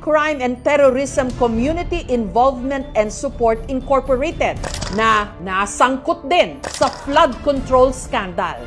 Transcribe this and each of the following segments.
Crime and Terrorism Community Involvement and Support Incorporated na nasangkot din sa flood control scandal.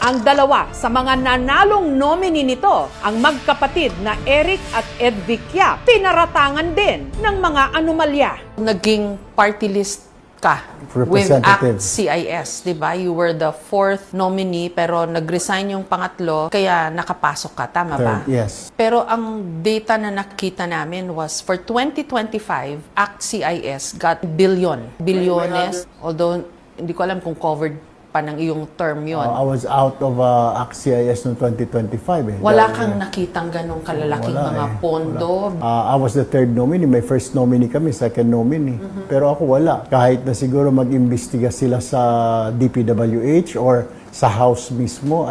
Ang dalawa sa mga nanalong nominee nito, ang magkapatid na Eric at Ed Vicya, pinaratangan din ng mga anomalya. Naging party list ka with ACT-CIS, di ba? You were the fourth nominee pero nag-resign yung pangatlo kaya nakapasok ka, tama ba? Yes. Pero ang data na nakita namin was for 2025, ACT-CIS got bilyones, although hindi ko alam kung covered pa ng iyong term yon. I was out of ACT-CIS noong 2025. Wala kang nakitang ganong kalalaking mga pondo? I was the third nominee. My first nominee kami, second nominee. Pero ako wala. Kahit na siguro mag-imbestiga sila sa DPWH or sa House mismo.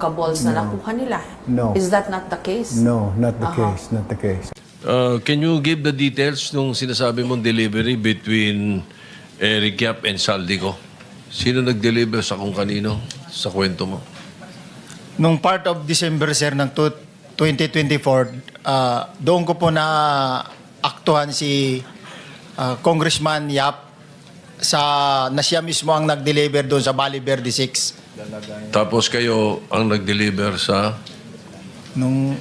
Kabols na nakuha nila. No. Is that not the case? No, not the case. Not the case. Can you give the details nung sinasabi mong delivery between Eric Yap and Saldico? Sino nag-deliver sa kung kanino sa kwento mo? Nung part of December, sir, ng 2024, doon ko po na aktuhan si Congressman Yap na siya mismo ang nag-deliver doon sa Bali Verde 6. Tapos kayo ang nag-deliver sa... Nung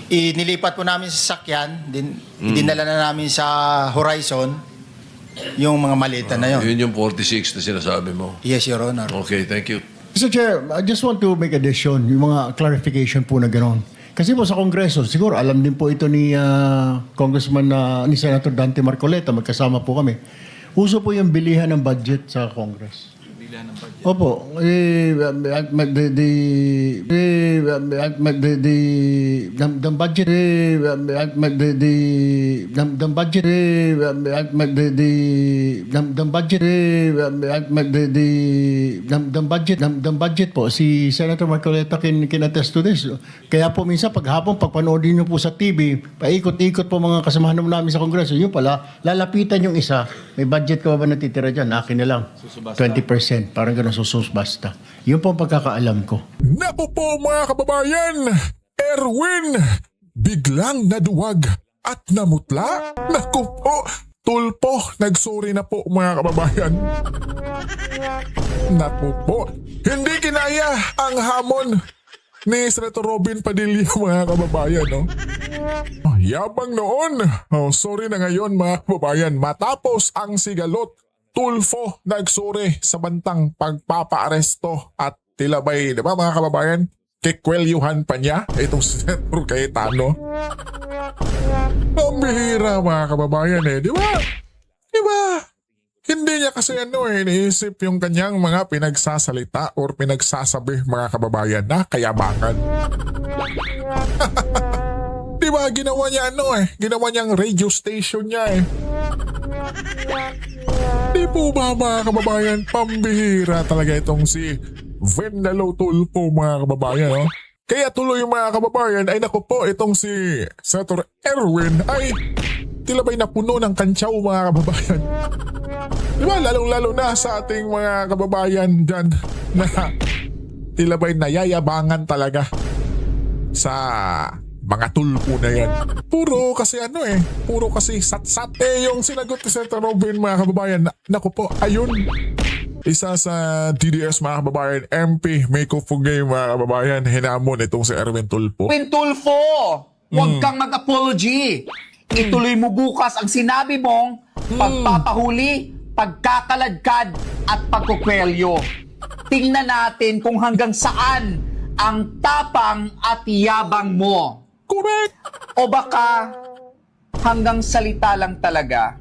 inilipat po namin sa sakyan, dinala na namin sa Horizon yung mga maleta na yun. Yun yung 46 na sinasabi mo. Yes, Your Honor. Okay, thank you. Mr. Chair, I just want to make addition, yung mga clarification po na gano'n. Kasi po sa Kongreso, siguro alam din po ito ni ni Senator Dante Marcoleta, magkasama po kami. Uso po yung bilihan ng budget sa Congress. Opo, the budget po si Senator Marcoleta can attest to this. Kaya po minsan paghapon pagpanoodin niyo po sa TV, paikot-ikot po mga kasamahan namin sa Kongreso, yun pala lalapitan yung isa, may budget ka ba natitira diyan? Akin na lang. 20%. Parang ganun basta. Yun po ang pagkakaalam ko. Naku po mga kababayan, Erwin, biglang naduwag at namutla. Naku po, tulpo, nagsuri na po mga kababayan. Naku po, hindi kinaya ang hamon ni Senator Robin Padilla mga kababayan. No? Yabang noon. Sorry na ngayon mga kababayan, matapos ang sigalot, Tulfo nagsuri sa bantang pagpapaaresto at tilabay, di ba mga kababayan? Kikwelyuhan pa niya itong Senator Cayetano. Pambihira mga kababayan di ba? Di ba? Hindi niya kasi iniisip yung kanyang mga pinagsasalita or pinagsasabi mga kababayan na kayabangan. Di ba ginawa niya ginawa niyang radio station niya Di po ba mga kababayan, pambihira talaga itong si Vendalo Tulfo mga kababayan. No? Kaya tuloy mga kababayan ay naku po itong si Senator Erwin ay tilabay na puno ng kantsaw mga kababayan. Di ba lalong-lalo na sa ating mga kababayan dyan na tilabay nayayabangan talaga sa mga tulpo na yan. Puro kasi puro kasi sat-sat. Yung sinagot ni Senator Robin mga kababayan, naku po, ayun. Isa sa DDS mga kababayan, MP Meiko Fugay mga kababayan, hinamon itong si Erwin Tulfo. Erwin Tulfo, huwag kang mag-apology. Ituloy mo bukas ang sinabi mong pagpapahuli, pagkakaladkad at pagkukwelyo. Tingnan natin kung hanggang saan ang tapang at yabang mo. Correct! O baka hanggang salita lang talaga.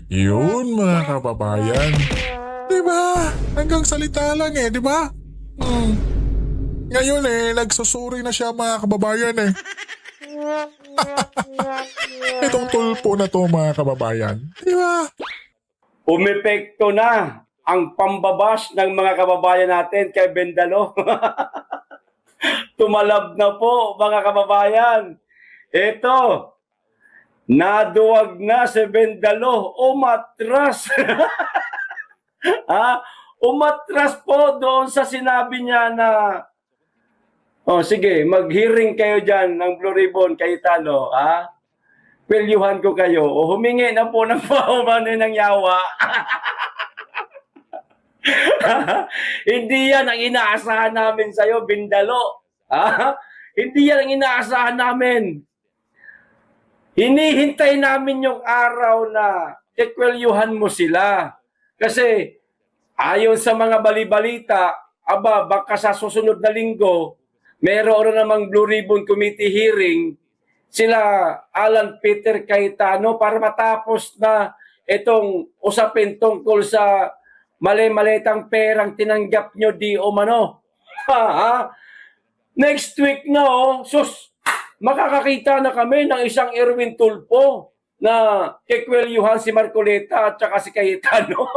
Yun mga kababayan. Diba? Hanggang salita lang diba? Ngayon nagsusuri na siya mga kababayan Itong tulpo na to mga kababayan. Diba? Umepekto na ang pambabash ng mga kababayan natin kay Vendalo. Tumalab na po mga kababayan. Ito, naduwag na si Bendalo, umatras. Umatras po doon sa sinabi niya na, sige, mag-hearing kayo dyan ng Blue Ribbon, Cayetano, Pilyuhan ko kayo. O humingi na po ng paumanin ng yawa. Hindi yan ang inaasahan namin sa'yo, Bindalo. Hindi yan ang inaasahan namin. Hinihintay namin yung araw na ikwelyuhan mo sila. Kasi ayon sa mga balibalita, baka sa susunod na linggo, meron namang Blue Ribbon Committee hearing sila Alan Peter Cayetano para matapos na itong usapin tungkol sa mali-malitang perang tinanggap nyo di umano. Next week na, makakakita na kami ng isang Erwin Tulfo na kikwelyuhan si Marcoleta at saka si Cayetano.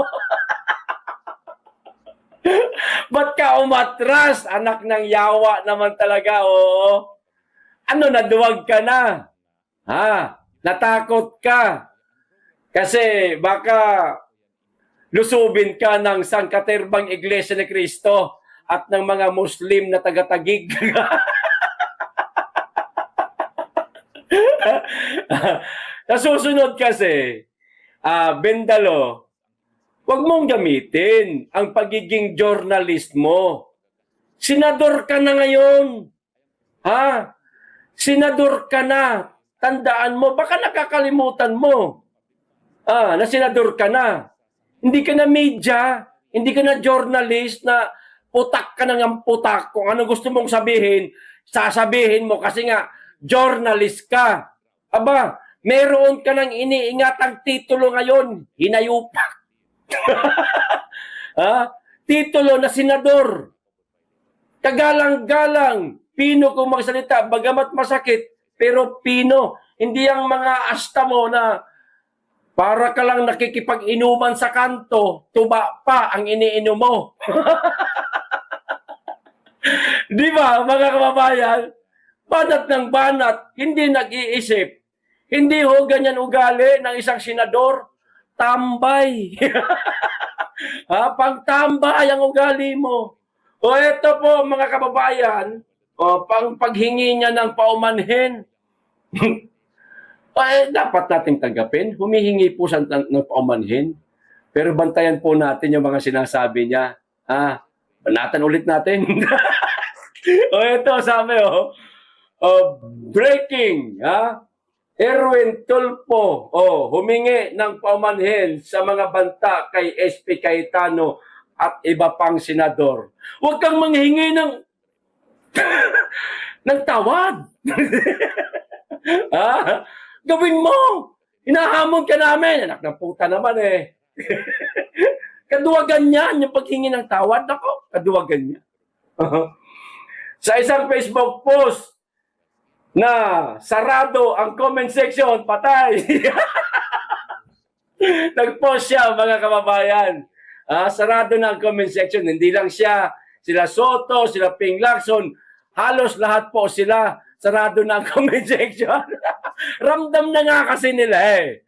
Ba't ka umatras? Anak ng yawa naman talaga, oo. Ano, naduwag ka na? Natakot ka? Kasi baka lusubin ka ng sangkaterbang Iglesia ni Cristo at ng mga Muslim na taga-tagig. Sa susunod kasi, Bendalo, huwag mong gamitin ang pagiging journalist mo. Senador ka na ngayon. Senador ka na. Tandaan mo, baka nakakalimutan mo. Na senador ka na. Hindi ka na media, hindi ka na journalist na putak ka na ng putak. Kung ano gusto mong sabihin, sasabihin mo kasi nga, journalist ka. Meron ka nang iniingatang titulo ngayon, hinayupak. Titulo na senador. Kagalang-galang, Pino kung magsalita, bagamat masakit, pero Pino. Hindi ang mga asta mo na para ka lang nakikipag-inuman sa kanto, tuba pa ang iniinom mo. Di ba, mga kababayan? Banat ng banat, hindi nag-iisip. Hindi ho ganyan ugali ng isang senador. Tambay. Pangtambay ang ugali mo. Ito po mga kababayan, pang paghingi niya ng paumanhin. Dapat nating tanggapin. Humihingi po siya ng paumanhin. Pero bantayan po natin yung mga sinasabi niya. Banatan ulit natin. Ito sabi breaking. Erwin Tulfo, humingi ng paumanhin sa mga banta kay SP Cayetano at iba pang senador. Huwag kang manghingi ng ng tawad. Gawin mo. Hinahamon ka namin. Anak ng puta naman eh. Kaduwagan niyan yung paghingi ng tawad. Ako, kaduwagan niya. Sa isang Facebook post na sarado ang comment section, patay. Nag-post siya, mga kababayan. Sarado na ang comment section. Hindi lang siya. Sila Soto, sila Ping Lacson. Halos lahat po sila. Sarado na ang comment section. Ramdam na nga kasi nila eh.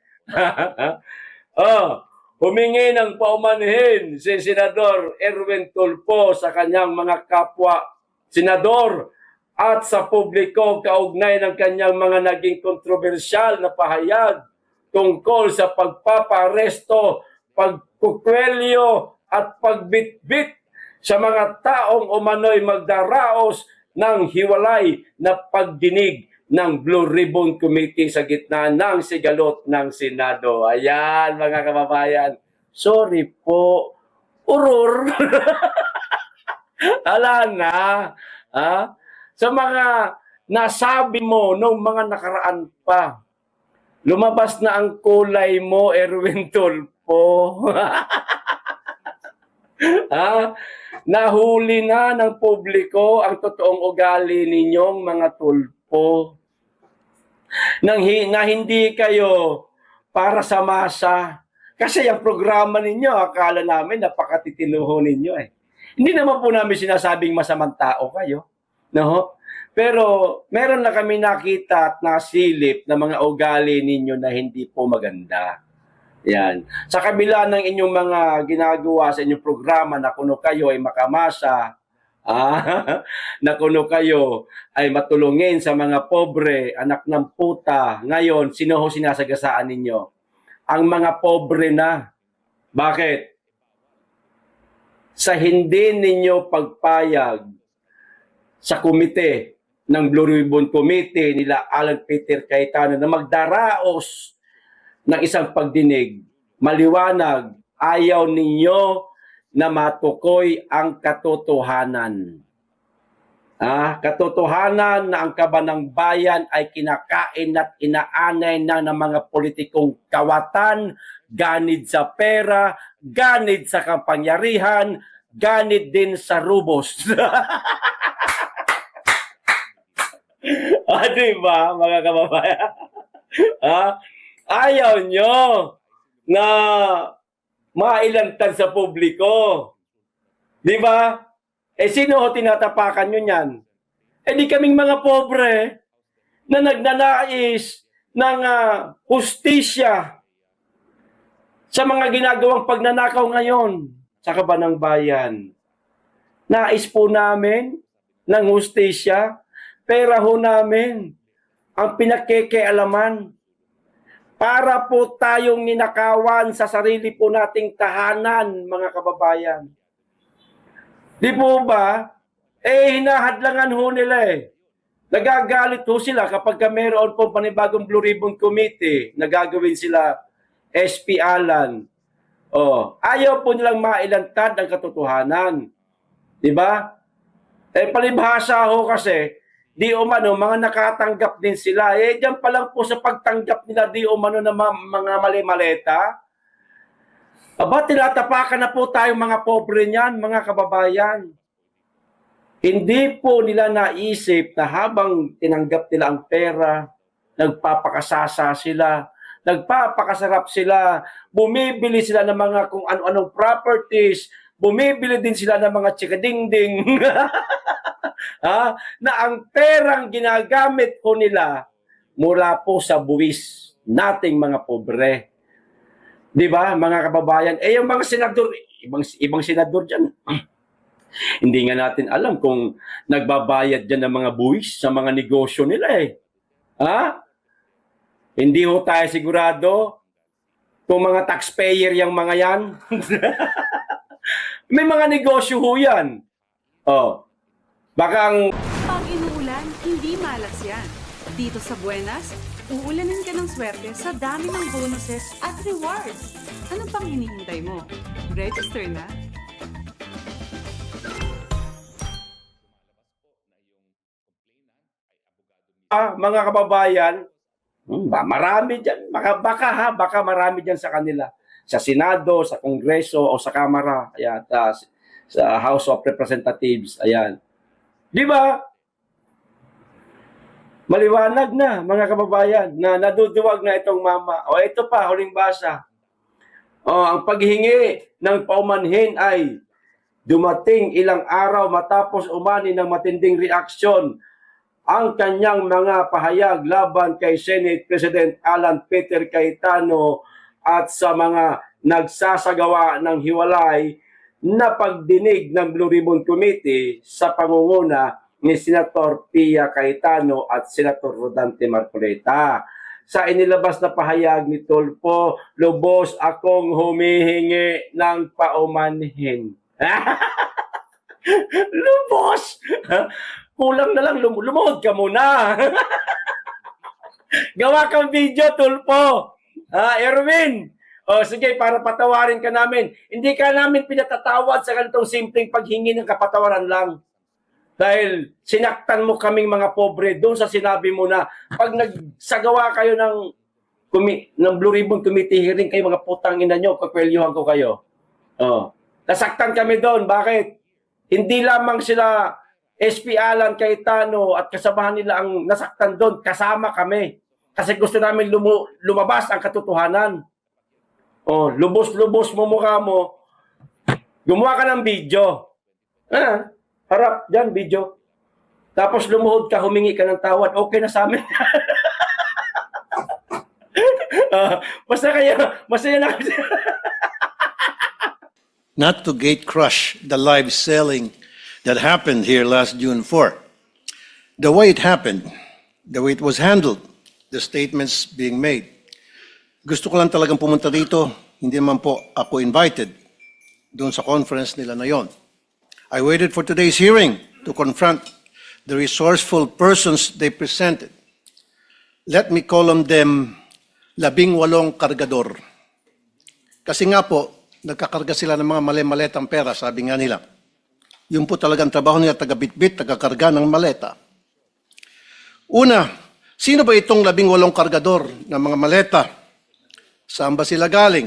Humingi ng paumanhin si Senador Erwin Tulfo sa kanyang mga kapwa senador at sa publiko kaugnay ng kanyang mga naging kontrobersyal na pahayag tungkol sa pagpaparesto, pagkukwelyo at pagbitbit sa mga taong umano'y magdaraos ng hiwalay na pagdinig ng Blue Ribbon Committee sa gitna ng sigalot ng Senado. Ayan, mga kababayan. Sorry po. Urur. Ala na. Sa mga nasabi mo nung mga nakaraan pa, lumabas na ang kulay mo, Erwin Tulfo. Nahuli na ng publiko ang totoong ugali ninyong mga Tulfo. Na hindi kayo para sa masa. Kasi yung programa ninyo, akala namin napakatitinuho ninyo eh. Hindi naman po namin sinasabing masamang tao kayo. No? Pero meron na kami nakita at nasilip na mga ugali ninyo na hindi po maganda. Yan. Sa kabila ng inyong mga ginagawa sa inyong programa na kuno kayo ay makamasa, na kuno kayo ay matulungin sa mga pobre, anak ng puta, ngayon, sino ho sinasagasaan ninyo? Ang mga pobre na. Bakit? Sa hindi ninyo pagpayag sa komite ng Blue Ribbon Committee nila Alan Peter Cayetano na magdaraos ng isang pagdinig, maliwanag, ayaw ninyo na matukoy ang katotohanan. Katotohanan na ang kabanang bayan ay kinakain at inaanay ng mga politikong kawatan, ganid sa pera, ganid sa kapangyarihan, ganid din sa rubos. Diba, mga kababayan? Ayaw nyo na mailantad sa publiko. Di ba? Sino ho tinatapakan nyo yan? Di kaming mga pobre na nagnanais ng hustisya sa mga ginagawang pagnanakaw ngayon sa kabanang bayan. Nais po namin ng hustisya, pera ho namin ang pinakikialaman para po tayong ninakawan sa sarili po nating tahanan, mga kababayan. Di po ba? Hinahadlangan ho nila Nagagalit ho sila kapag mayroon po panibagong Blue Ribbon Committee, nagagawin sila SP Alan. Ayaw po nilang mailantad ang katotohanan. Di ba? Palibhasa ho kasi, di umano, mga nakatanggap din sila. Diyan pa lang po sa pagtanggap nila, di umano na mga mali-maleta. Tinatapakan na po tayong mga pobre niyan, mga kababayan. Hindi po nila naisip na habang tinanggap nila ang pera, nagpapakasasa sila, nagpapakasarap sila, bumibili sila ng mga kung ano-anong properties, bumibili din sila ng mga chikadingding. Na ang perang ginagamit po nila mula po sa buwis nating mga pobre. Di ba, mga kababayan? Yung mga senador, ibang senador dyan, hindi nga natin alam kung nagbabayad dyan ng mga buwis sa mga negosyo nila Hindi ho tayo sigurado kung mga taxpayer yung mga yan. May mga negosyo ho yan. Baka ang Pag inuulan, hindi malas yan. Dito sa Buenas, uulanin ka ng swerte sa dami ng bonuses at rewards. Ano pang hinihintay mo? Register na! mga kababayan, marami dyan, baka marami dyan sa kanila. Sa Senado, sa Kongreso, o sa Kamara, ayan, sa House of Representatives, ayan. Di ba? Maliwanag na, mga kababayan, na naduduwag na itong mama. Ito pa, huling basa. Ang paghingi ng paumanhin ay dumating ilang araw matapos umani ng matinding reaksyon ang kanyang mga pahayag laban kay Senate President Alan Peter Cayetano at sa mga nagsasagawa ng hiwalay na pagdinig ng Blue Ribbon Committee sa pangunguna ni Senator Pia Cayetano at Senator Rodante Marcoleta. Sa inilabas na pahayag ni Tulfo, lubos akong humihingi ng paumanhin. Lubos! Kulang na lang, lumuhod ka muna. Gawa kang video, Tulfo. Erwin, sige, para patawarin ka namin. Hindi ka namin pinatatawad sa ganitong simpleng paghingi ng kapatawaran lang. Dahil sinaktan mo kaming mga pobre doon sa sinabi mo na pag nagsagawa kayo ng Blue Ribbon Committee hearing kayo mga putang ina nyo, kakwelyuhan ko kayo. Nasaktan kami doon. Bakit? Hindi lamang sila SP Alan Cayetano at kasamahan nila ang nasaktan doon. Kasama kami. Kasi gusto namin lumabas ang katotohanan. Lubos-lubos mo mukha mo. Gumawa ka ng video. Harap dyan, video. tapos lumuhod ka, humingi ka ng tawad, okay na sa amin. Masaya na kami. Not to gate crush the live selling that happened here last June 4. The way it happened, the way it was handled, the statements being made. Gusto ko lang talagang pumunta dito, hindi naman po ako invited doon sa conference nila na yon. I waited for today's hearing to confront the resourceful persons they presented. Let me call on them 18 kargador. Kasi nga po, nagkakarga sila ng mga mali-maletang pera, sabi nga nila. Yun po talagang trabaho nila, taga-bitbit, taga-karga ng maleta. Una, sino ba itong 18 kargador ng mga maleta? Saan ba sila galing?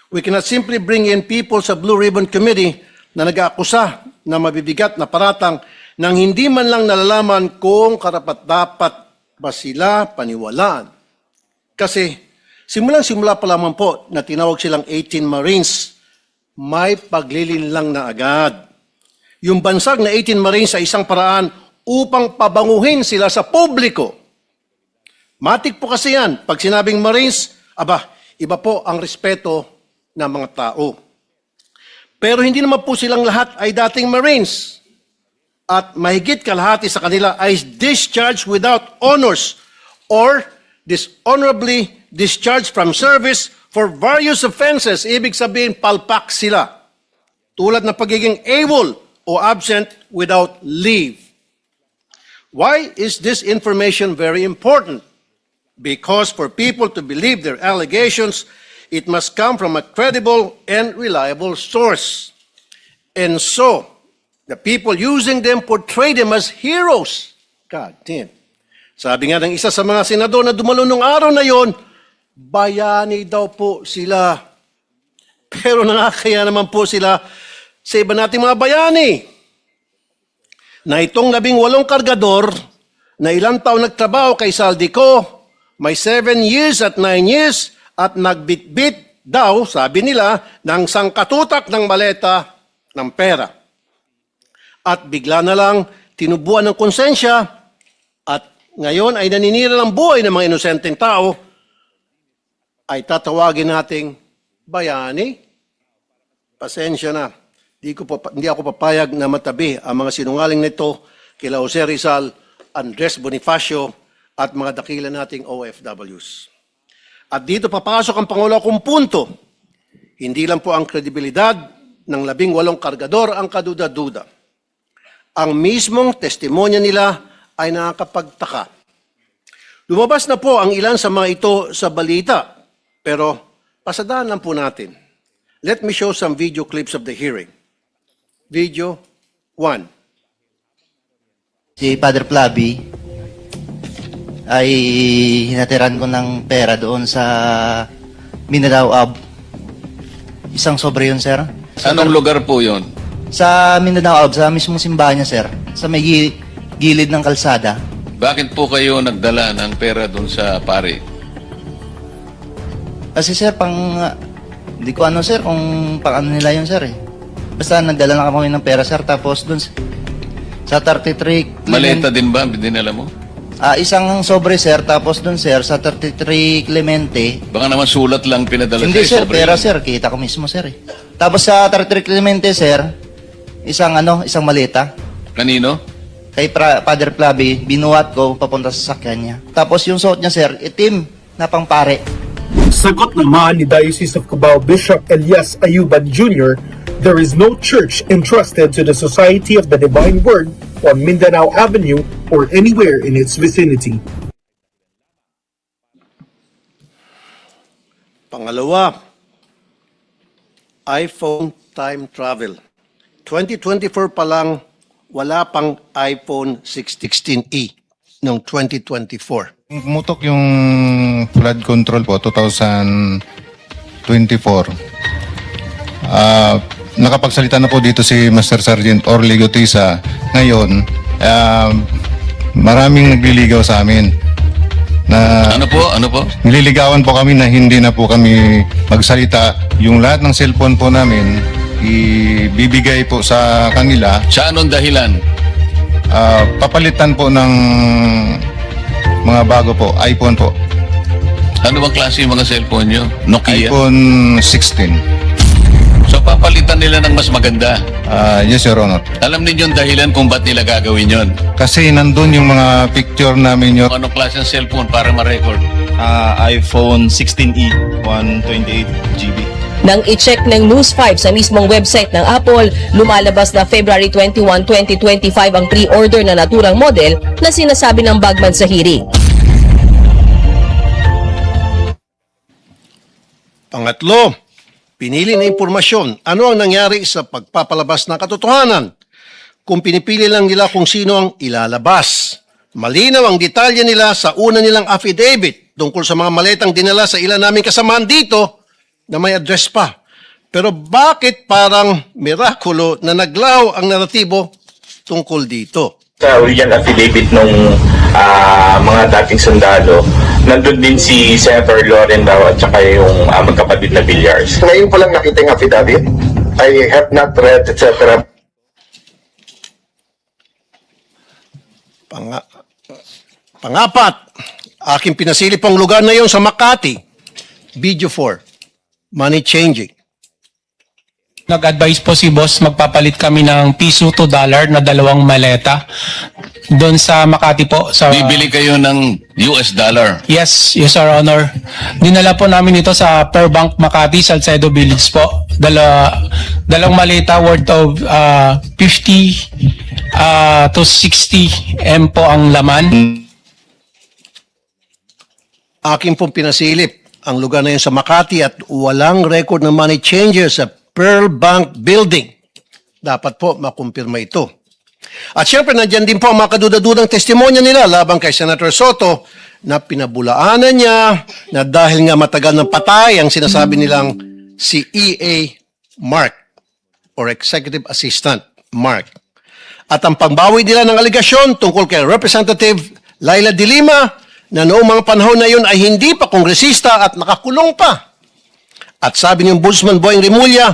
We cannot simply bring in people sa Blue Ribbon Committee na nag-aakusa na mabibigat na paratang nang hindi man lang nalalaman kung karapat-dapat ba sila paniwalaan. Kasi simulang-simula pa lamang po na tinawag silang 18 Marines, may paglilinlang na agad. Yung bansag na 18 Marines sa isang paraan upang pabanguhin sila sa publiko. Matik po kasi yan. Pag sinabing Marines, iba po ang respeto ng mga tao. Pero hindi naman po silang lahat ay dating Marines. At mahigit kalahati sa kanila ay discharged without honors or dishonorably discharged from service for various offenses. Ibig sabihin, palpak sila. Tulad ng pagiging AWOL o absent without leave. Why is this information very important? Because for people to believe their allegations, it must come from a credible and reliable source. And so, the people using them portray them as heroes. God damn. Sabi nga ng isa sa mga senador na dumalo nung araw na yon, bayani daw po sila. Pero nakakaya naman po sila sa iba nating mga bayani. Na itong 18 kargador na ilang taon nagtrabaho kay Saldico, may 7 years at 9 years at nagbitbit daw, sabi nila, ng sangkatutak ng maleta ng pera. At bigla na lang tinubuan ng konsensya at ngayon ay naninira ng buhay ng mga inosenteng tao, ay tatawagin nating bayani. Pasensya na. Hindi ako papayag na matabi ang mga sinungaling nito kila Jose Rizal, Andres Bonifacio at mga dakila nating OFWs. At dito papasok ang Pangulo kong punto. Hindi lang po ang kredibilidad ng 18 kargador ang kaduda-duda. Ang mismong testimonya nila ay nakakapagtaka. Lumabas na po ang ilan sa mga ito sa balita, pero pasadaan lang po natin. Let me show some video clips of the hearing. Video 1. Si Father Flavi ay hinatiran ko ng pera doon sa Mindanao Ab. Isang sobre yun, sir. Anong lugar po yun? Sa Mindanao Ab, sa mismong simbahan niya, sir. Sa may gilid ng kalsada. Bakit po kayo nagdala ng pera doon sa pare? Kasi, sir, hindi ko ano, sir, kung pang ano nila yun, sir, eh. Basta nagdala na kami ng pera, sir. Tapos doon sa 33 Maleta din ba? Dinala mo? Isang sobre, sir. Tapos doon, sir, sa 33 Clemente. Baka naman sulat lang pinadala Hindi, sa'yo, sir. sobre Pera, lang. sir. Kita ko mismo, sir, eh. Tapos sa 33 Clemente, sir, isang maleta. Kanino? Kay Father Flavi, binuhat ko papunta sa sakyan niya. Tapos yung suot niya, sir, itim na pangpare. Sagot naman ni Diocese of Cubao Bishop Elias Ayuban Jr., there is no church entrusted to the Society of the Divine Word on Mindanao Avenue or anywhere in its vicinity. Pangalawa, iPhone time travel. 2024 pa lang, wala pang iPhone 16e noong 2024. Pumutok yung flood control po, 2024. Nakapagsalita na po dito si Master Sergeant Orly Gutisa. Ngayon, maraming nagliligaw sa amin. Ano po? Nililigawan po kami na hindi na po kami magsalita. Yung lahat ng cellphone po namin, ibibigay po sa kanila. Sa anong dahilan? Papalitan po ng mga bago po, iPhone po. Ano bang klase yung mga cellphone nyo? Nokia? iPhone 16. So papalitan nila ng mas maganda. Yes, Your Honor. Alam ninyo yung dahilan kung ba't nila gagawin yon? Kasi nandun yung mga picture namin yun. Anong klase ng cellphone para ma-record? iPhone 16e, 128 GB. Nang i-check ng News 5 sa mismong website ng Apple, lumalabas na February 21, 2025 ang pre-order na naturang model na sinasabi ng Bagman sa hearing. Pangatlo, pinili na impormasyon. Ano ang nangyari sa pagpapalabas ng katotohanan? Kung pinipili lang nila kung sino ang ilalabas. Malinaw ang detalye nila sa una nilang affidavit tungkol sa mga maletang dinala sa ilan naming kasamahan dito na may address pa. Pero bakit parang mirakulo na naglaho ang naratibo tungkol dito? Sa original affidavit ng mga dating sundalo, nandun din si Senator Loren daw at saka yung magkapatid na Villars. Ngayon ko lang nakita yung affidavit. I have not read, etc. Pangapat, aking pinasilip ang lugar na yon sa Makati. Video 4, money changing. Nag-advise po si boss, magpapalit kami ng piso to dollar na 2 maleta doon sa Makati po. Sa, Bibili kayo ng US dollar. Yes, Your Honor. Dinala po namin ito sa Per Bank Makati, Salcedo Village po. Dalawang maleta worth of 50 to 60 M po ang laman. Aking pong pinasilip ang lugar na yun sa Makati at walang record ng money changer sa Pearl Bank Building. Dapat po makumpirma ito. At syempre, nandyan din po ang mga kadudadudang testimonya nila laban kay Senator Soto na pinabulaanan niya na dahil nga matagal ng patay ang sinasabi nilang si E.A. Mark or Executive Assistant Mark. At ang pangbawi nila ng aligasyon tungkol kay Representative Laila de Lima na noong mga panahon na yun ay hindi pa kongresista at nakakulong pa. At sabi ni Ombudsman Boying Rimulya,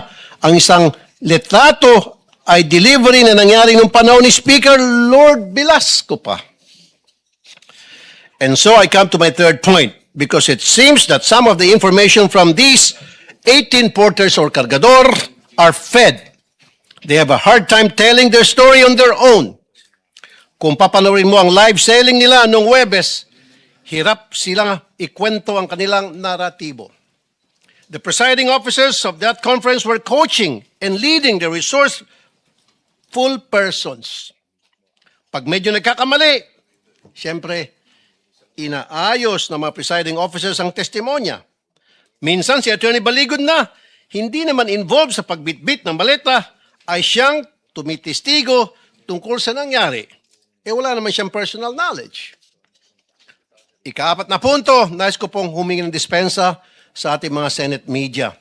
ang isang litrato ay delivery na nangyari noong panahon ni Speaker Lord Velasco pa. And so I come to my third point because it seems that some of the information from these 18 porters or cargador are fed. They have a hard time telling their story on their own. Kung papanoorin mo ang live selling nila noong Huwebes, hirap silang ikwento ang kanilang naratibo. The presiding officers of that conference were coaching and leading the resourceful persons. Pag medyo nagkakamali, siyempre, inaayos ng mga presiding officers ang testimonya. Minsan si Attorney Baligod na, hindi naman involved sa pagbitbit ng maleta, ay siyang tumitistigo tungkol sa nangyari. Wala naman siyang personal knowledge. Ika-4 na punto, nais ko pong humingi ng dispensa sa ating mga Senate media.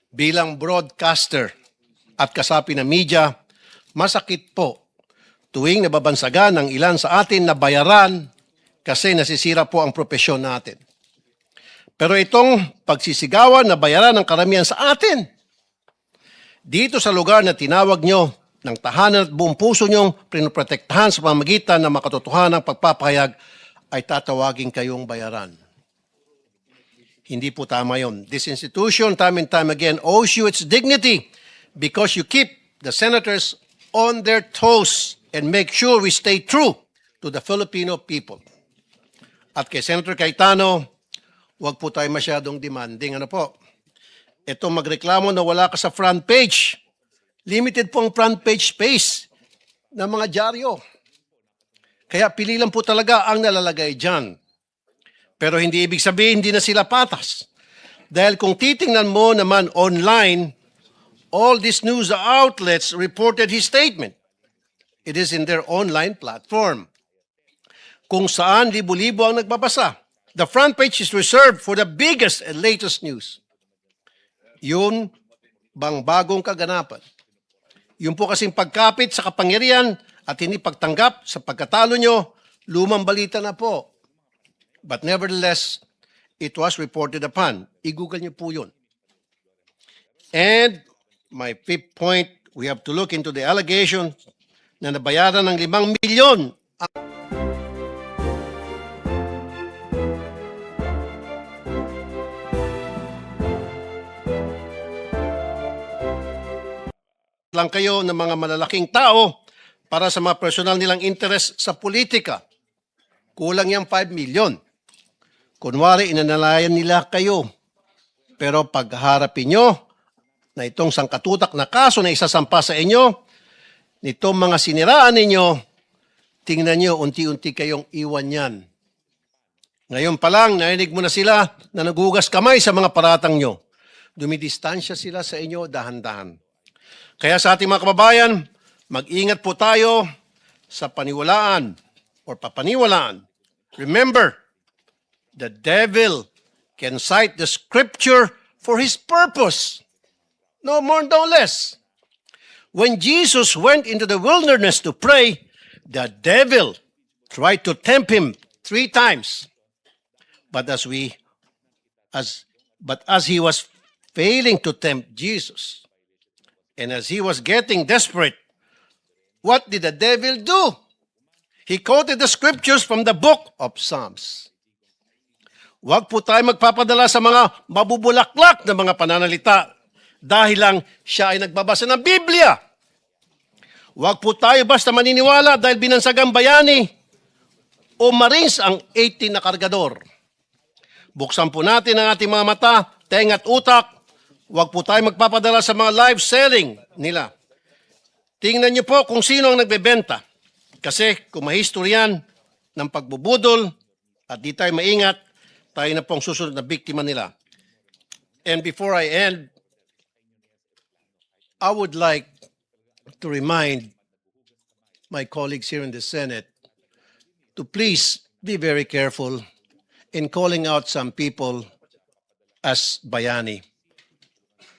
Bilang broadcaster at kasapi ng media, masakit po tuwing nababansagan ng ilan sa atin na bayaran kasi nasisira po ang propesyon natin. Pero itong pagsisigawan na bayaran ng karamihan sa atin, dito sa lugar na tinawag nyo ng tahanan at buong puso nyong pinoprotektahan sa pamamagitan ng makatotohanang pagpapahayag, ay tatawagin kayong bayaran. Hindi po tama yun. This institution, time and time again, owes you its dignity because you keep the senators on their toes and make sure we stay true to the Filipino people. At kay Senator Cayetano, huwag po tayo masyadong demanding. Ano po? Ito magreklamo na wala ka sa front page. Limited po ang front page space ng mga dyaryo. Kaya pili lang po talaga ang nalalagay dyan. Pero hindi ibig sabihin hindi na sila patas. Dahil kung titingnan mo naman online, all these news outlets reported his statement. It is in their online platform. Kung saan libo-libo ang nagbabasa. The front page is reserved for the biggest and latest news. Yun bang bagong kaganapan? Yung po kasing pagkapit sa kapangyarihan at hindi pagtanggap sa pagkatalo nyo, lumang balita na po. But nevertheless, it was reported upon. I-google niyo po yun. And my fifth point, we have to look into the allegation na nabayaran ng 5 milyon lang kayo ng mga malalaking tao para sa mga personal nilang interest sa politika. Kulang yung 5 million. Kunwari, inanalayan nila kayo. Pero pagharapin nyo na itong sangkatutak na kaso na isasampa sa inyo, nitong mga siniraan ninyo, tingnan nyo, unti-unti kayong iwan yan. Ngayon pa lang, narinig mo na sila na nagugas kamay sa mga paratang nyo. Dumidistansya sila sa inyo dahan-dahan. Kaya sa ating mga kababayan, mag-ingat po tayo sa paniwalaan or papaniwalaan. Remember, the devil can cite the scripture for his purpose. No more, no less. When Jesus went into the wilderness to pray, the devil tried to tempt him 3 times. But as he was failing to tempt Jesus, and as he was getting desperate, what did the devil do? He quoted the scriptures from the book of Psalms. Huwag po tayo magpapadala sa mga mabubulaklak na mga pananalita dahil lang siya ay nagbabasa ng Biblia. Huwag po tayo basta maniniwala dahil binansagang bayani o Marines ang 18 na kargador. Buksan po natin ang ating mga mata, tenga at utak. Huwag po tayo magpapadala sa mga live selling nila. Tingnan niyo po kung sino ang nagbebenta. Kasi kung mahistoryan ng pagbubudol at di tayo maingat, tayo na pong susunod na biktima nila. And before I end, I would like to remind my colleagues here in the Senate to please be very careful in calling out some people as bayani,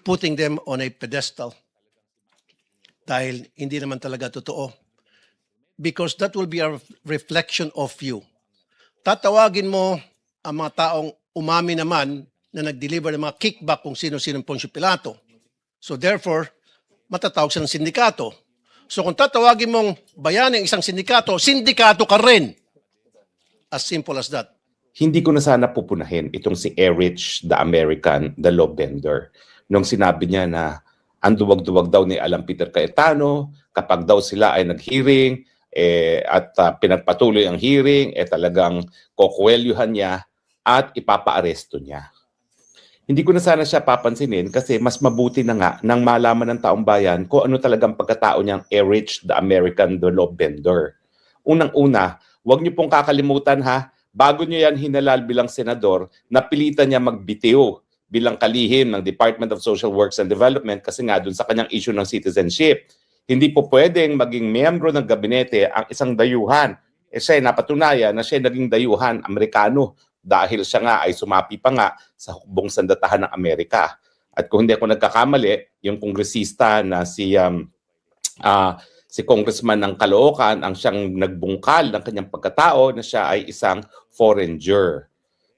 putting them on a pedestal dahil hindi naman talaga totoo. Because that will be a reflection of you. Tatawagin mo ang mga taong umami naman na nag-deliver ng mga kickback kung sino-sino Poncio Pilato. So therefore, matatawag siya ng sindikato. So kung tatawagin mong bayani ang isang sindikato, sindikato ka rin. As simple as that. Hindi ko na sana pupunahin itong si Erich the American, the law bender. Nung sinabi niya na ang duwag-duwag daw ni Alan Peter Cayetano, kapag daw sila ay nag-hearing at pinagpatuloy ang hearing, talagang kukwelyuhan niya at ipapaaresto niya. Hindi ko na sana siya papansinin kasi mas mabuti na nga nang malaman ng taong bayan kung ano talagang pagkatao niyang Erich the American, the law bender. Unang-una, huwag niyo pong kakalimutan ha, bago niyo yan hinalal bilang senador, napilitan niya magbitiw bilang kalihim ng Department of Social Works and Development kasi nga dun sa kanyang issue ng citizenship. Hindi po pwedeng maging miyembro ng gabinete ang isang dayuhan. Siya ay napatunayan na siya ay naging dayuhan Amerikano dahil siya nga ay sumapi pa nga sa hukbong sandatahan ng Amerika. At kung hindi ako nagkakamali, yung kongresista na si Congressman ng Caloocan ang siyang nagbungkal ng kanyang pagkatao na siya ay isang foreigner.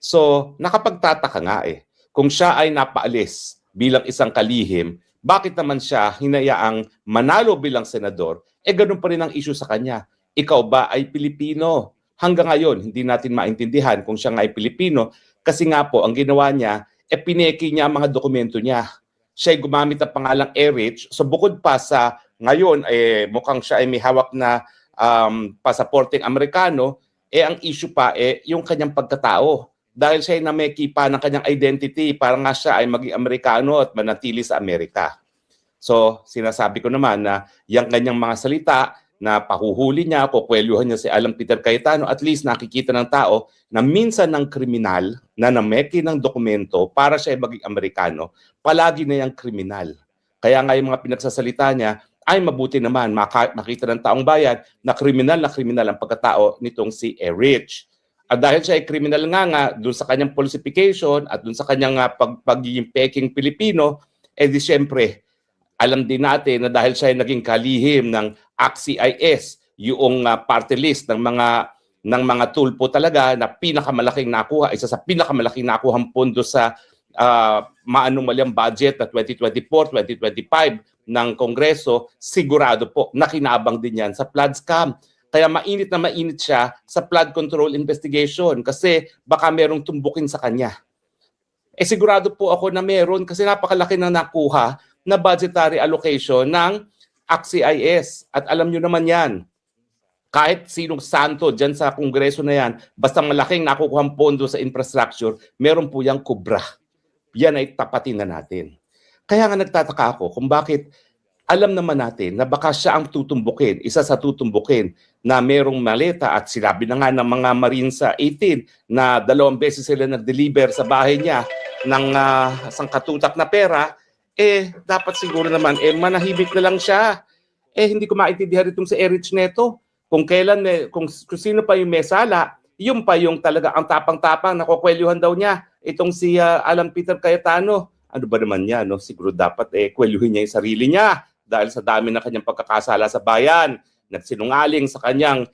So, nakapagtataka nga kung siya ay napaalis bilang isang kalihim, bakit naman siya hinayaang manalo bilang senador? Ganun pa rin ang issue sa kanya. Ikaw ba ay Pilipino? Hanggang ngayon, hindi natin maintindihan kung siya nga ay Pilipino kasi nga po, ang ginawa niya, pineki niya ang mga dokumento niya. Siya ay gumamit ng pangalang Erich. So bukod pa sa ngayon, mukhang siya ay may hawak na pasaporteng Amerikano, ang issue pa yung kanyang pagkatao. Dahil siya ay nameki pa ng kanyang identity para nga siya ay maging Amerikano at manatili sa Amerika. So, sinasabi ko naman na yung kanyang mga salita na pahuhuli niya, kukwelyuhan niya si Alan Peter Cayetano, at least nakikita ng tao na minsan ng kriminal na nameki ng dokumento para siya ay maging Amerikano, palagi na yung kriminal. Kaya nga yung mga pinagsasalita niya, ay mabuti naman makita ng taong bayan na kriminal ang pagkatao nitong si Erich. At dahil siya ay kriminal nga doon sa kanyang falsification at doon sa kanyang pagiging peking Pilipino, di siyempre, alam din natin na dahil siya ay naging kalihim ng ACT-CIS, yung party list ng mga tulpo talaga na pinakamalaking nakuha, isa sa pinakamalaking nakuhang pondo sa maanumalyang budget na 2024-2025, ng Kongreso, sigurado po nakinabang din yan sa flood scam. Kaya mainit na mainit siya sa flood control investigation kasi baka merong tumbukin sa kanya. Sigurado po ako na meron kasi napakalaki na nakuha na budgetary allocation ng AXIS. At alam nyo naman yan, kahit sinong santo dyan sa Kongreso na yan, basta malaking nakukuhang pondo sa infrastructure, meron po yung kubra. Yan ay tapatin na natin. Kaya nga nagtataka ako kung bakit alam naman natin na baka siya ang tutumbukin, isa sa tutumbukin na merong maleta at sinabi na nga ng mga Marines sa 18 na 2 beses sila nag-deliver sa bahay niya ng sangkatutak na pera, dapat siguro naman, manahimik na lang siya. Hindi ko maintindihan itong si Erich Neto. Kung kailan, kung sino pa yung may sala, yung pa yung talaga ang tapang-tapang, nakukwelyuhan daw niya. Itong si Alan Peter Cayetano. Ano ba naman niya, no? Siguro dapat kwelyuhin niya yung sarili niya dahil sa dami ng kanyang pagkakasala sa bayan. Nagsinungaling sa kanyang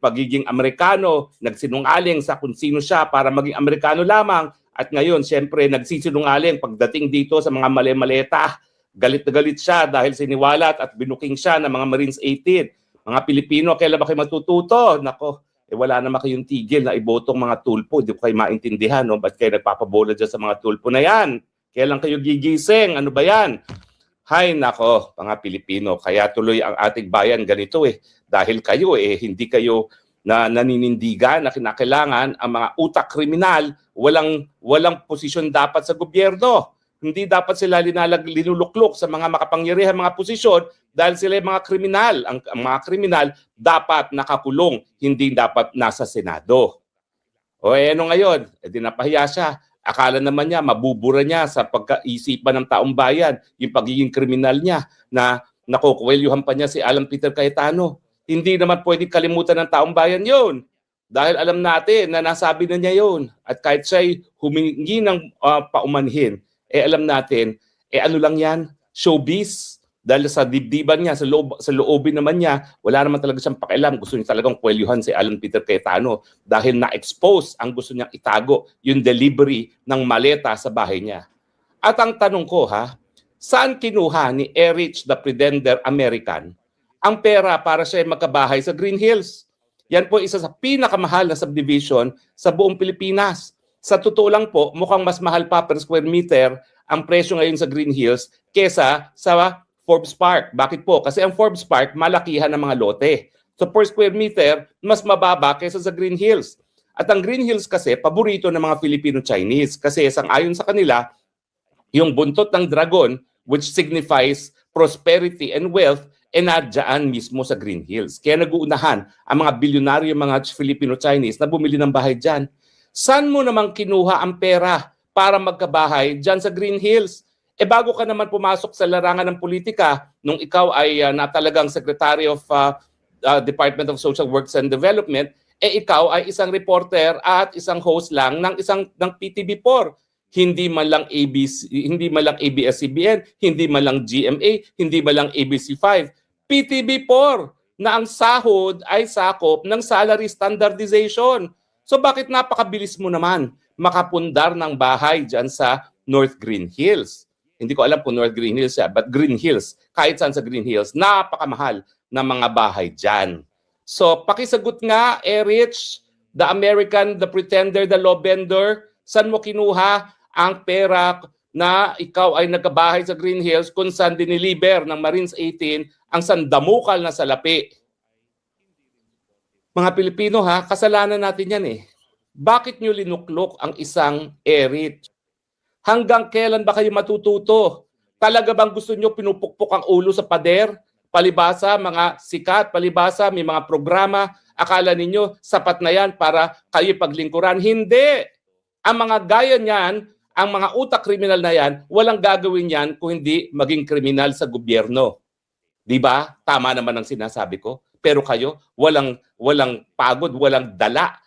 pagiging Amerikano, nagsinungaling sa kung sino siya para maging Amerikano lamang. At ngayon, siyempre, nagsisinungaling pagdating dito sa mga mali-maleta. Galit na galit siya dahil siniwalat at binuking siya ng mga Marines 18. Mga Pilipino, kailan ba kayo matututo? Nako, wala naman kayong tigil na ibotong mga tulpo. Hindi ko kayo maintindihan, no? Ba't kayo nagpapabola dyan sa mga tulpo na yan? Kailan kayo gigising? Ano ba yan? Hay nako, mga Pilipino, kaya tuloy ang ating bayan ganito Dahil kayo hindi kayo na naninindigan na kinakailangan ang mga utak kriminal, walang posisyon dapat sa gobyerno. Hindi dapat sila linuluklok sa mga makapangyarihan mga posisyon dahil sila mga kriminal. Ang mga kriminal dapat nakakulong, hindi dapat nasa Senado. Ano ngayon? Dinapahiya siya. Akala naman niya, mabubura niya sa pagkaisipan ng taong bayan, yung pagiging kriminal niya na nakukwelyuhan pa niya si Alan Peter Cayetano. Hindi naman pwedeng kalimutan ng taong bayan yun. Dahil alam natin na nasabi na niya yun. At kahit siya'y humingi ng paumanhin, alam natin, ano lang yan? Showbiz. Dahil sa dibdiban niya, sa loobin naman niya, wala naman talaga siyang pakialam. Gusto niya talagang kwelyuhan si Alan Peter Cayetano dahil na-expose ang gusto niyang itago, yung delivery ng maleta sa bahay niya. At ang tanong ko saan kinuha ni Erich the Pretender American ang pera para siya magkabahay sa Green Hills? Yan po isa sa pinakamahal na subdivision sa buong Pilipinas. Sa totoo lang po, mukhang mas mahal pa per square meter ang presyo ngayon sa Green Hills kesa sa Forbes Park. Bakit po? Kasi ang Forbes Park, malakihan ng mga lote. So per square meter, mas mababa kesa sa Green Hills. At ang Green Hills kasi, paborito ng mga Filipino-Chinese. Kasi ayon sa kanila, yung buntot ng dragon, which signifies prosperity and wealth, nadyan mismo sa Green Hills. Kaya nag-uunahan ang mga bilyonaryo, mga Filipino-Chinese na bumili ng bahay dyan. Saan mo namang kinuha ang pera para magkabahay dyan sa Green Hills? Bago ka naman pumasok sa larangan ng politika, nung ikaw ay natalagang Secretary of Department of Social Works and Development, ikaw ay isang reporter at isang host lang ng PTV4. Hindi man lang ABS-CBN, hindi man lang GMA, hindi man lang ABC5. PTV4 na ang sahod ay sakop ng salary standardization. So bakit napakabilis mo naman makapundar ng bahay dyan sa North Green Hills? Hindi ko alam kung North Green Hills but Green Hills, kahit saan sa Green Hills, napakamahal na mga bahay dyan. So pakisagot nga, Erich, the American, the pretender, the law bender, saan mo kinuha ang pera na ikaw ay nagkabahay sa Green Hills kung saan diniliber ng Marines 18 ang sandamukal na salapi? Mga Pilipino kasalanan natin yan Bakit nyo linuklok ang isang Erich? Hanggang kailan ba kayo matututo? Talaga bang gusto nyo pinupukpok ang ulo sa pader? Palibasa, mga sikat, palibasa, may mga programa. Akala ninyo sapat na yan para kayo paglingkuran? Hindi! Ang mga gaya niyan, ang mga utak kriminal na yan, walang gagawin yan kung hindi maging kriminal sa gobyerno. Diba? Tama naman ang sinasabi ko. Pero kayo, walang pagod, walang dala.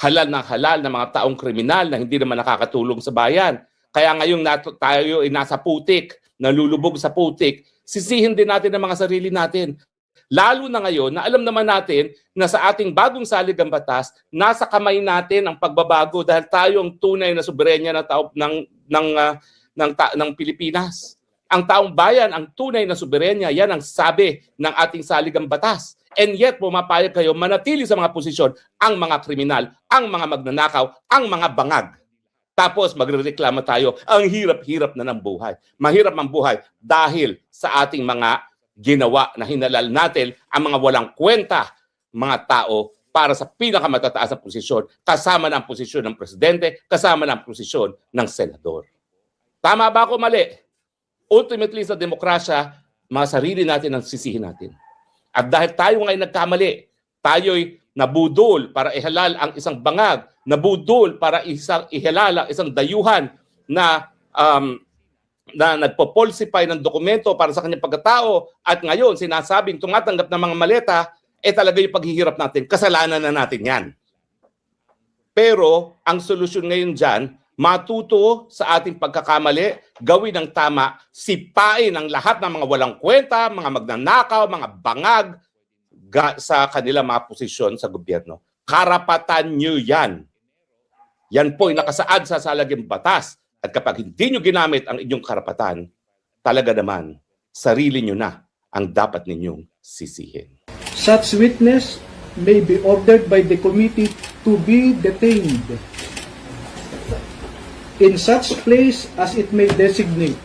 Halal na mga taong kriminal na hindi naman nakakatulong sa bayan. Kaya ngayon tayo ay nasa putik, nalulubog sa putik, sisihin din natin ang mga sarili natin. Lalo na ngayon na alam naman natin na sa ating bagong saligang batas, nasa kamay natin ang pagbabago dahil tayo ang tunay na soberenya na tao ng Pilipinas. Ang taong bayan, ang tunay na soberenya, yan ang sabi ng ating saligang batas. And yet, pumapayag kayo manatili sa mga posisyon ang mga kriminal, ang mga magnanakaw, ang mga bangag. Tapos magrereklamo tayo, ang hirap-hirap na ng buhay. Mahirap ang buhay dahil sa ating mga ginawa na hinalal natin ang mga walang kwenta, mga tao para sa pinakamatataas na posisyon, kasama ng posisyon ng presidente, kasama ng posisyon ng senador. Tama ba ako mali? Ultimately sa demokrasya, mga sarili natin ang sisihin natin. At dahil tayo ngayon nagkamali, tayo'y nabudol para ihalal ang isang bangag, nabudol para ihalal ang isang dayuhan na nagpo-falsify ng dokumento para sa kanyang pagkatao at ngayon sinasabing tumatanggap ng mga maleta, talaga yung paghihirap natin, kasalanan na natin yan. Pero ang solusyon ngayon dyan, matuto sa ating pagkakamali, gawin ng tama, sipain ang lahat ng mga walang kwenta, mga magnanakaw, mga bangag sa kanilang mga posisyon sa gobyerno. Karapatan nyo yan. Yan po ay nakasaad sa salaging batas. At kapag hindi nyo ginamit ang inyong karapatan, talaga naman, sarili nyo na ang dapat ninyong sisihin. Such witness may be ordered by the committee to be detained in such place as it may designate.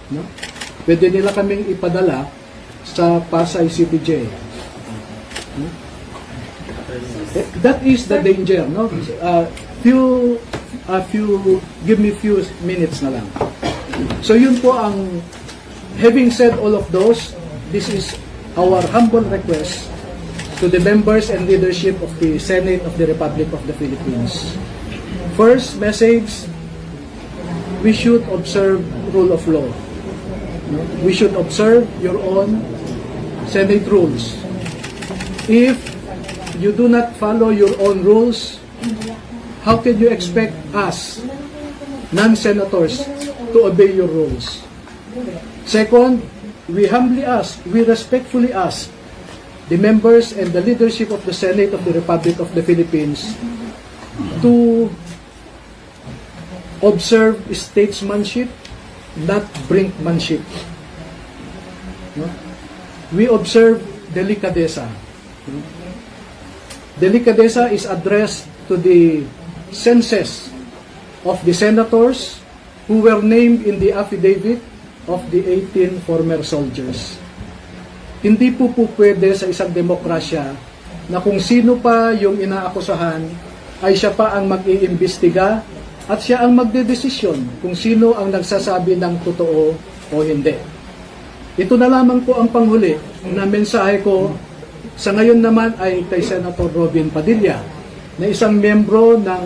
No? Pwede nila kaming ipadala sa Pasay City Jail. No? That is the danger. No? Give me few minutes na lang. So yun po ang, having said all of those, this is our humble request to the members and leadership of the Senate of the Republic of the Philippines. First message, we should observe rule of law. We should observe your own Senate rules. If you do not follow your own rules, how can you expect us, non-senators, to obey your rules? Second, we humbly ask, we respectfully ask the members and the leadership of the Senate of the Republic of the Philippines to observe statesmanship, not brinkmanship. No? We observe delicadeza. No? Delicadeza is addressed to the senses of the senators who were named in the affidavit of the 18 former soldiers. Hindi po pwede sa isang demokrasya na kung sino pa yung inaakusahan ay siya pa ang mag-iimbestiga at siya ang magdedesisyon kung sino ang nagsasabi ng totoo o hindi. Ito na lamang po ang panghuli na mensahe ko sa ngayon naman ay kay Senator Robin Padilla na isang membro ng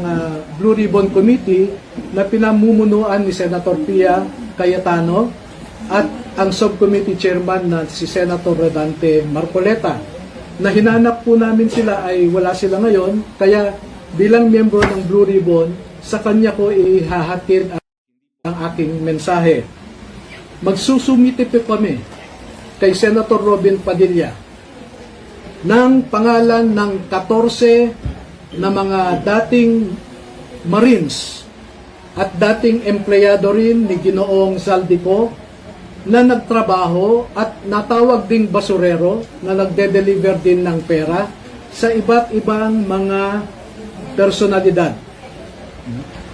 Blue Ribbon Committee na pinamumunuan ni Senator Pia Cayetano at ang subcommittee chairman na si Senator Rodante Marcoleta. Na hinanap po namin sila ay wala sila ngayon, kaya bilang membro ng Blue Ribbon, sa kanya ko ihahatid ang aking mensahe. Magsusumite po kami kay Senator Robin Padilla ng pangalan ng 14 na mga dating Marines at dating empleyado rin ni Ginoong Zaldico na nagtrabaho at natawag ding basurero na nagde-deliver din ng pera sa iba't ibang mga personalidad.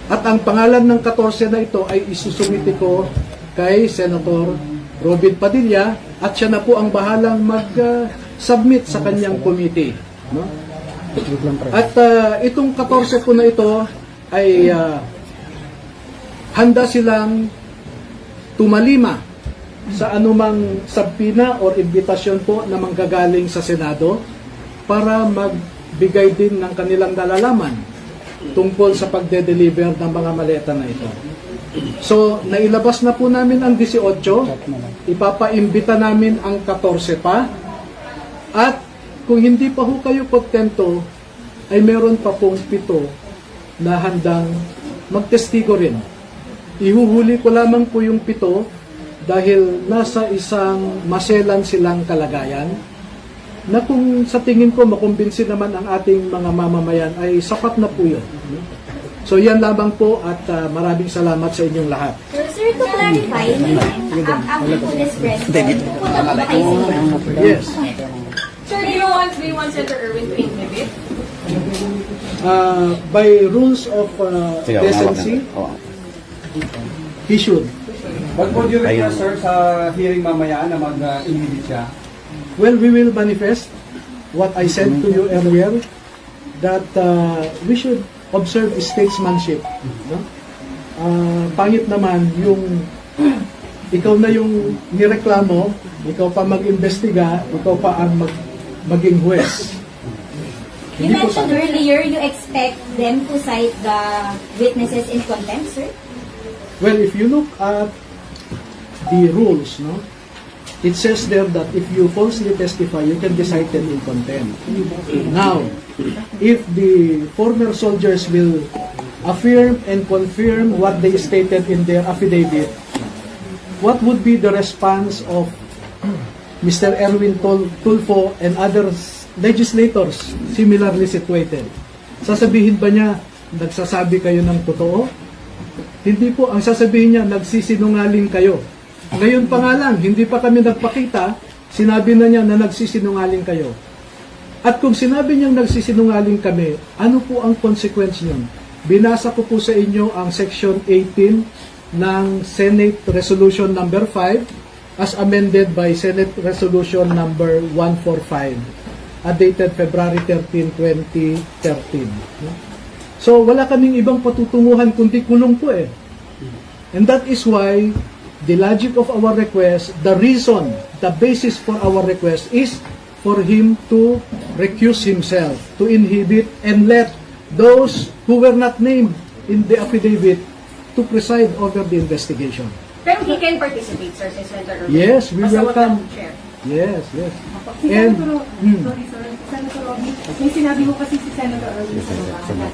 At ang pangalan ng 14 na ito ay isusumiti ko kay Senator Robin Padilla at siya na po ang bahalang mag-submit sa kanyang committee. No? At itong 14 po na ito ay handa silang tumalima sa anumang sabpina o imbitasyon po na manggagaling sa Senado para magbigay din ng kanilang nalalaman tungkol sa pagde-deliver ng mga maleta na ito. So, nailabas na po namin ang 18, ipapaimbita namin ang 14 pa, at kung hindi pa ho kayo kontento, ay meron pa pong 7 na handang magtestigo rin. Ihuhuli ko lamang po yung 7 dahil nasa isang maselan silang kalagayan, na kung sa tingin ko makumbinsi naman ang ating mga mamamayan ay sapat na po yun. So yan lamang po at maraming salamat sa inyong lahat. Sir, to clarify, after po this press, pupunta po ba kayo sa inyo? Yes. Sir, do you want Senator Erwin to inhibit? By rules of decency, he should. What would you request, sir, sa hearing mamaya na mag-inhibit siya? Well, we will manifest what I said to you earlier, that we should observe statesmanship. No? Pangit naman yung ikaw na yung nireklamo, ikaw pa mag-imbestiga, ikaw pa ang maging huwes. You mentioned earlier you expect them to cite the witnesses in contempt, sir? Well, if you look at the rules, no, it says there that if you falsely testify, you can be cited in contempt. Now, if the former soldiers will affirm and confirm what they stated in their affidavit, what would be the response of Mr. Erwin Tulfo and other legislators similarly situated? Sasabihin ba niya, nagsasabi kayo ng totoo? Hindi po. Ang sasabihin niya, nagsisinungaling kayo. Ngayon pa nga lang, hindi pa kami nagpakita, sinabi na niya na nagsisinungaling kayo. At kung sinabi niyang nagsisinungaling kami, ano po ang consequence niyon? Binasa ko po sa inyo ang Section 18 ng Senate Resolution number 5 as amended by Senate Resolution number 145 dated February 13, 2013. So wala kaming ibang patutunguhan kundi kulong po eh. And that is why the logic of our request, the reason, the basis for our request is for him to recuse himself, to inhibit and let those who were not named in the affidavit to preside over the investigation. Pero he can participate, sir, si Senator Erwin. Yes, we Basta welcome. wag lang share. Yes, yes. And, And, Senator Robbie, may sinabi mo kasi si Senator Erwin sa baba na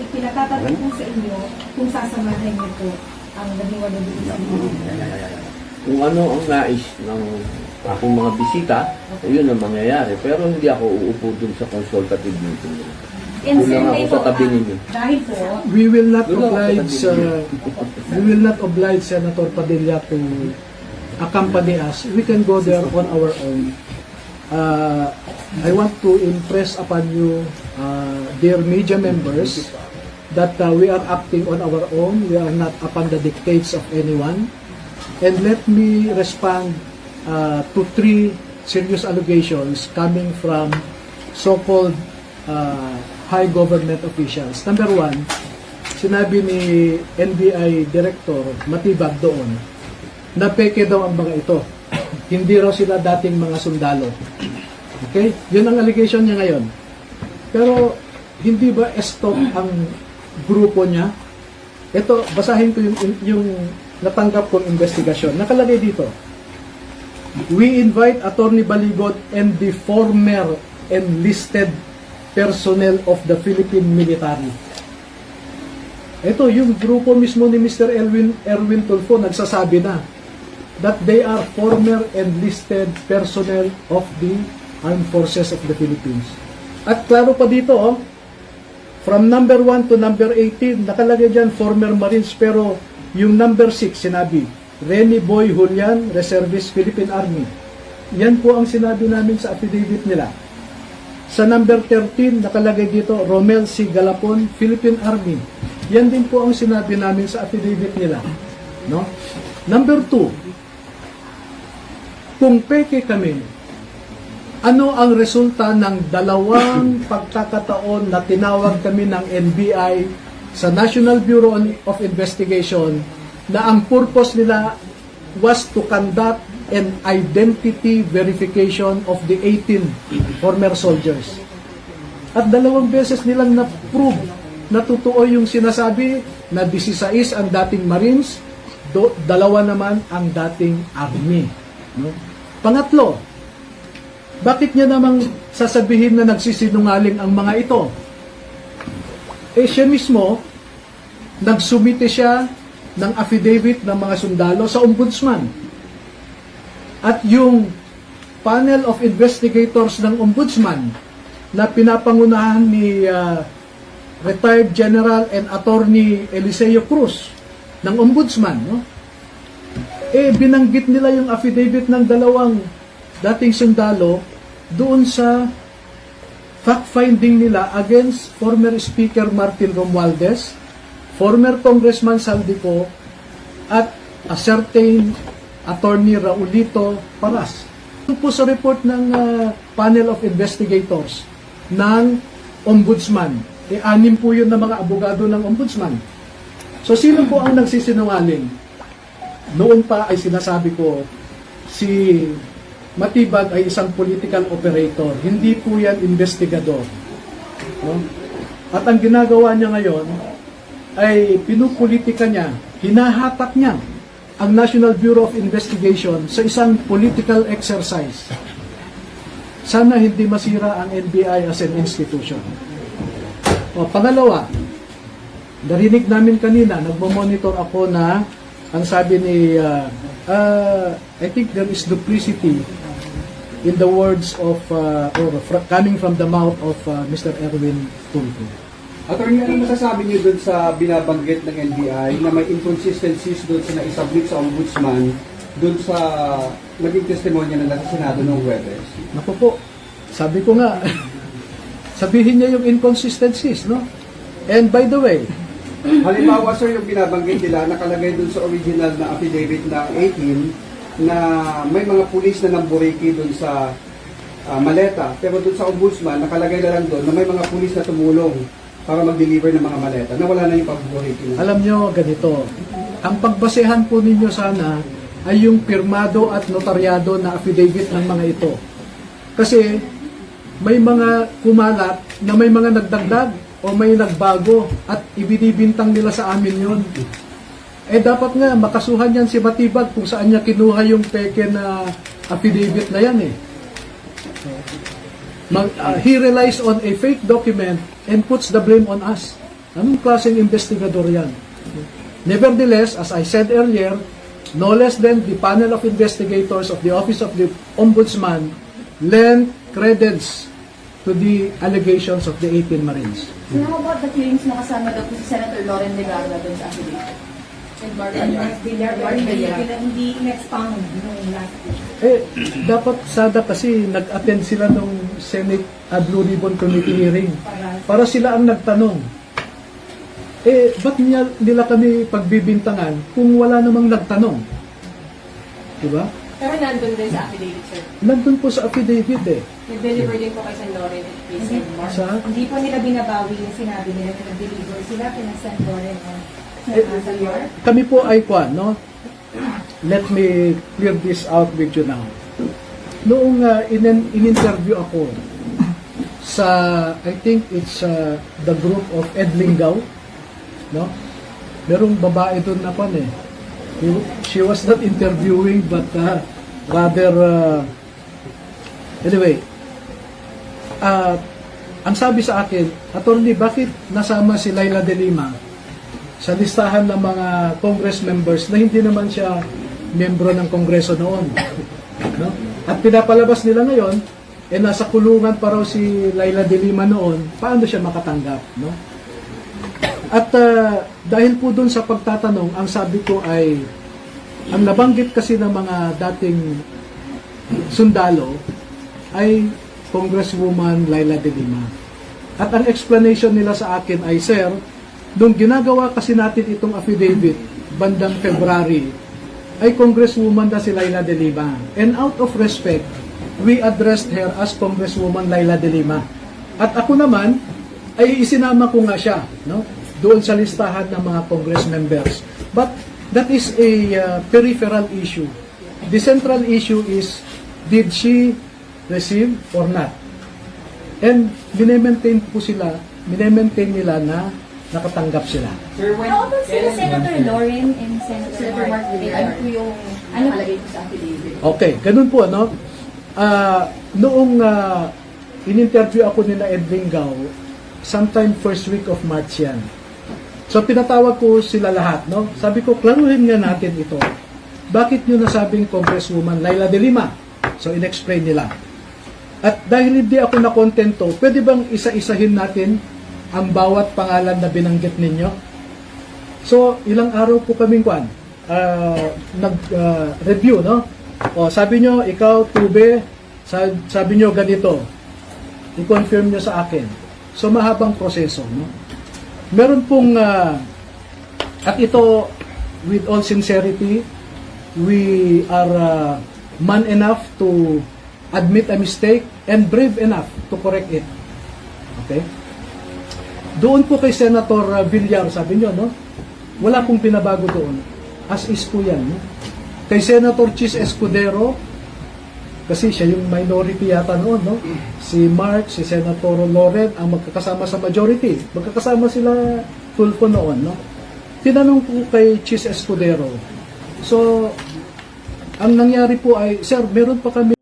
pinatatanong po sa inyo kung sasamahan niyo po ang naging kung ano ang nais ng akong mga bisita, yun ang mangyayari. Pero hindi ako uupo dun sa consultative meeting. And Doon sir, lang ako kayo sa po, tabi ninyo. dahil po, we will not Doon ako sa oblige we will not oblige Senator Padilla to accompany us. We can go there on our own. I want to impress upon you, dear media members, that we are acting on our own. We are not upon the dictates of anyone. And let me respond to 3 serious allegations coming from so-called high government officials. Number 1, sinabi ni NBI Director Matibag doon na peke daw ang mga ito. Hindi raw sila dating mga sundalo. Okay? Yun ang allegation niya ngayon. Pero hindi ba stop ang grupo niya? Ito, basahin ko yung natanggap kong investigasyon. Nakalagay dito. We invite Attorney Baligot and the former enlisted personnel of the Philippine military. Ito, yung grupo mismo ni Mr. Erwin Tulfo nagsasabi na that they are former enlisted personnel of the Armed Forces of the Philippines. At klaro pa dito, from number 1 to number 18, nakalagay dyan former Marines, pero yung number 6 sinabi, Rene Boy Julian, Reservist Philippine Army. Yan po ang sinabi namin sa affidavit nila. Sa number 13, nakalagay dito, Romel C. Galapon, Philippine Army. Yan din po ang sinabi namin sa affidavit nila. No? Number 2, kung peke kami, ano ang resulta ng 2 pagkakataon na tinawag kami ng NBI sa National Bureau of Investigation na ang purpose nila was to conduct an identity verification of the 18 former soldiers. At 2 beses nilang na-prove na totoo yung sinasabi na 16 ang dating Marines, 2 naman ang dating Army. No? Pangatlo, bakit niya namang sasabihin na nagsisinungaling ang mga ito? Siya mismo, nagsumite siya ng affidavit ng mga sundalo sa ombudsman. At yung panel of investigators ng ombudsman na pinapangunahan ni retired General and Attorney Eliseo Cruz ng ombudsman, no? binanggit nila yung affidavit ng dalawang dating sundalo doon sa fact-finding nila against former Speaker Martin Romualdez, former Congressman Saldico, at a certain Attorney Raulito Paras. Ito po sa report ng panel of investigators ng Ombudsman. 6 po yun na mga abogado ng Ombudsman. So sino po ang nagsisinungaling? Noon pa ay sinasabi ko, si Matibag ay isang political operator. Hindi po yan investigador. No? At ang ginagawa niya ngayon ay pinupolitika niya, hinahatak niya ang National Bureau of Investigation sa isang political exercise. Sana hindi masira ang NBI as an institution. Pangalawa, narinig namin kanina, nagmo-monitor ako na ang sabi ni I think there is duplicity in the words of coming from the mouth of Mr. Erwin Tulfo. Attorney, ano masasabi niyo dun sa binabanggit ng NBI na may inconsistencies dun sa naisubmit sa Ombudsman dun sa naging testimonya na nasa Senado noong Huwebes? Naku po, sabi ko nga, sabihin niya yung inconsistencies, no? And by the way, halimbawa sir, yung binabanggit nila nakalagay dun sa original na affidavit na 18 na may mga pulis na namburiki dun sa maleta, pero dun sa Ombudsman nakalagay na lang dun na may mga pulis na tumulong para mag-deliver ng mga maleta na wala na yung pagburiki. Alam nyo, ganito, ang pagbasehan po ninyo sana ay yung pirmado at notaryado na affidavit ng mga ito. Kasi may mga kumalat na may mga nagdagdag o may nagbago at ibinibintang nila sa amin yun. Dapat nga makasuhan yan si Matibag kung saan niya kinuha yung peke na affidavit na yan he relies on a fake document and puts the blame on us. Anong klaseng investigador yan? Nevertheless, as I said earlier, no less than the panel of investigators of the Office of the Ombudsman lent credence to the allegations of the 18 Marines. So how about the claims na kasama daw po si Senator Loren de Garza doon sa affidavit? Hindi in-expound nung last week. Dapat sada kasi nag-attend sila ng Senate Blue Ribbon Committee hearing para sila ang nagtanong. Ba't nila kami pagbibintangan kung wala namang nagtanong? Diba? Pero nandun din sa affidavit, sir. Nandun po sa affidavit Nag-deliver din po kay San Loren at kay San Mark. Hindi po nila binabawi yung sinabi nila na nag-deliver sila kina San Loren o kami po ay no? Let me clear this out with you now. Noong in-interview ako sa, I think it's the group of Ed Lingaw, no? Merong babae doon na she was not interviewing but rather anyway, ang sabi sa akin, Attorney, bakit nasama si Laila de Lima sa listahan ng mga Congress members na hindi naman siya miyembro ng Kongreso noon? No? At pinapalabas nila ngayon, nasa kulungan pa raw si Laila de Lima noon, paano siya makatanggap? No? At dahil po dun sa pagtatanong, ang sabi ko ay, ang nabanggit kasi ng mga dating sundalo ay Congresswoman Laila de Lima. At ang explanation nila sa akin ay, Sir, nung ginagawa kasi natin itong affidavit bandang February, ay Congresswoman na si Laila de Lima. And out of respect, we addressed her as Congresswoman Laila de Lima. At ako naman, ay isinama ko nga siya, no? Doon sa listahan ng mga Congress members. But that is a peripheral issue. The central issue is, did she receive or not? And minemaintain nila na nakatanggap sila. How about sila Senator Loren and Senator Mark Villar? Ano po yung nakalagay po sa affidavit? Okay, ganun po, no? Noong in-interview ako nila Ed Lingaw, sometime first week of March yan. So pinatawag ko sila lahat, no? Sabi ko, klaruhin nga natin ito. Bakit nyo nasabing Congresswoman Laila de Lima? So in-explain nila. At dahil hindi ako nakontento, pwede bang isa-isahin natin ang bawat pangalan na binanggit ninyo? So ilang araw po kaming nag-review, no? O, sabi nyo, ikaw, Tube, sabi nyo ganito. I-confirm nyo sa akin. So, mahabang proseso, no? Meron pong, at ito, with all sincerity, we are man enough to admit a mistake and brave enough to correct it. Okay? Doon po kay Senator Villar, sabi nyo, no? Wala pong pinabago doon. As is po yan, no? Kay Senator Chis Escudero, kasi siya yung minority yata noon, no? Si Mark, si Senator Loren ang magkakasama sa majority. Magkakasama sila Tulfo noon, no? Tinanong po kay Chis Escudero. So, ang nangyari po ay, sir, meron pa kami